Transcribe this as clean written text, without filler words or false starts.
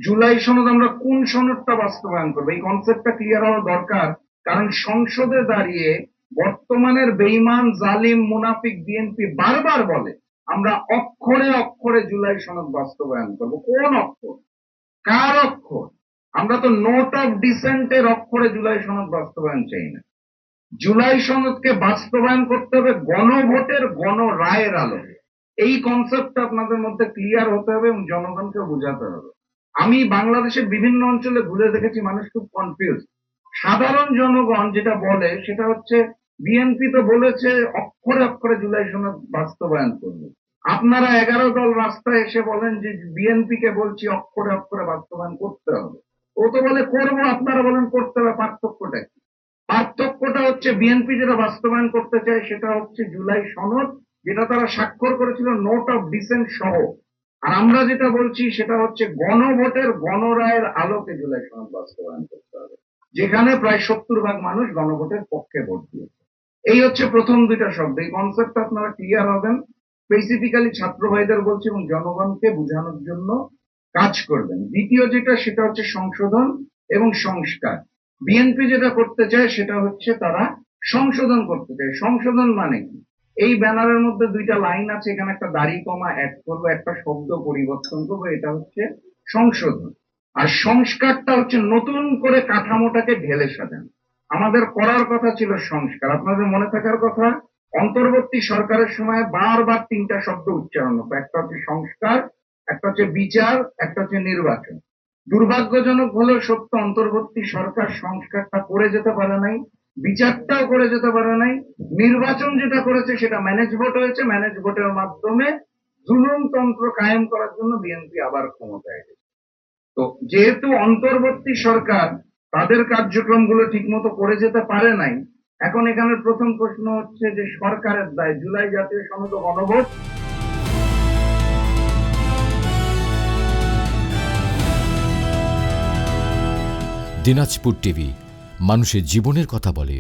জুলাই সনদ আমরা কোন সনদটা বাস্তবায়ন করবো এই কনসেপ্টটা ক্লিয়ার হওয়া দরকার। কারণ সংসদে দাঁড়িয়ে বর্তমানের বেঈমান জালিম মুনাফিক বিএনপি বারবার বলে আমরা অক্ষরে অক্ষরে জুলাই সনদ বাস্তবায়ন করব। কোন অক্ষর, কার অক্ষর? আমরা তো নোট অফ ডিসেন্টের অক্ষরে জুলাই সনদ বাস্তবায়ন চাই না। জুলাই সনদকে বাস্তবায়ন করতে হবে গণভোটের গণ রায়ের আলোকে। এই কনসেপ্টটা আপনাদের মধ্যে ক্লিয়ার হতে হবে এবং জনগণকে বোঝাতে হবে। আমি বাংলাদেশের বিভিন্ন অঞ্চলে ঘুরে দেখেছি মানুষ খুব কনফিউজ। সাধারণ জনগণ যেটা বলে সেটা হচ্ছে বিএনপি তো বলেছে অক্ষরে অক্ষরে জুলাই সনদ বাস্তবায়ন করবে। আপনারা 11 দল রাস্তায় এসে বলেন যে বিএনপি কে বলছি অক্ষরে অক্ষরে বাস্তবায়ন করতে হবে। ও তো বলে করবো, আপনারা বলেন করতে হবে। পার্থক্যটা কি? পার্থক্যটা হচ্ছে বিএনপি যেটা বাস্তবায়ন করতে চায় সেটা হচ্ছে জুলাই সনদ, যেটা তারা স্বাক্ষর করেছিল নোট অফ ডিসেন্ট সহ। আর আমরা যেটা বলছি সেটা হচ্ছে গণভোটের গণরায়ের আলোকে জুলাই সনদ বাস্তবায়ন করতে হবে, যেখানে প্রায় 70% মানুষ গণভোটের পক্ষে ভোট দিয়েছে। এই হচ্ছে প্রথম দুইটা শব্দ। এই কনসেপ্ট আপনারা ক্লিয়ার হবেন। স্পেসিফিক্যালি ছাত্র ভাইদের বলছি এবং জনগণকে বোঝানোর জন্য কাজ করবেন। দ্বিতীয় যেটা সেটা হচ্ছে সংশোধন এবং সংস্কার। বিএনপি যেটা করতে চায় সেটা হচ্ছে তারা সংশোধন করতে চায়। সংশোধন মানে কি? এই ব্যানারের মধ্যে দুইটা লাইন আছে, এখানে একটা দাড়ি কমা অ্যাড করবো, একটা শব্দ পরিবর্তন করবো, এটা হচ্ছে সংশোধন। আর সংস্কারটা হচ্ছে নতুন করে কাঠামোটাকে ঢেলে সাজানো। আমাদের করার কথা ছিল সংস্কার। আপনাদের মনে থাকার কথা, অন্তর্বর্তী সরকারের সময় বারবার তিনটা শব্দ উচ্চারণ হতো, একটা হচ্ছে সংস্কার, একটা হচ্ছে বিচার, একটা হচ্ছে নির্বাচন। দুর্ভাগ্যজনক হলেও সত্য, অন্তর্বর্তী সরকার সংস্কারটা করে যেতে পারে নাই, বিচারটাও করে যেতে পারে নাই। নির্বাচন যেটা করেছে সেটা ম্যানেজ ভোট হয়েছে, ম্যানেজ ভোটের মাধ্যমে জুলুমতন্ত্র কায়েম করার জন্য বিএনপি আবার ক্ষমতায় গেছে। তো যেহেতু অন্তর্বর্তী সরকার তাদের কার্যক্রমগুলো ঠিক মতো করে যেতে পারে নাই, এখন এখানে প্রথম প্রশ্ন হচ্ছে যে সরকারের দায়। জুলাই জাতীয় সনদ ও গণভোট দিনাজপুর টিভি, মানুষের জীবনের কথা বলে।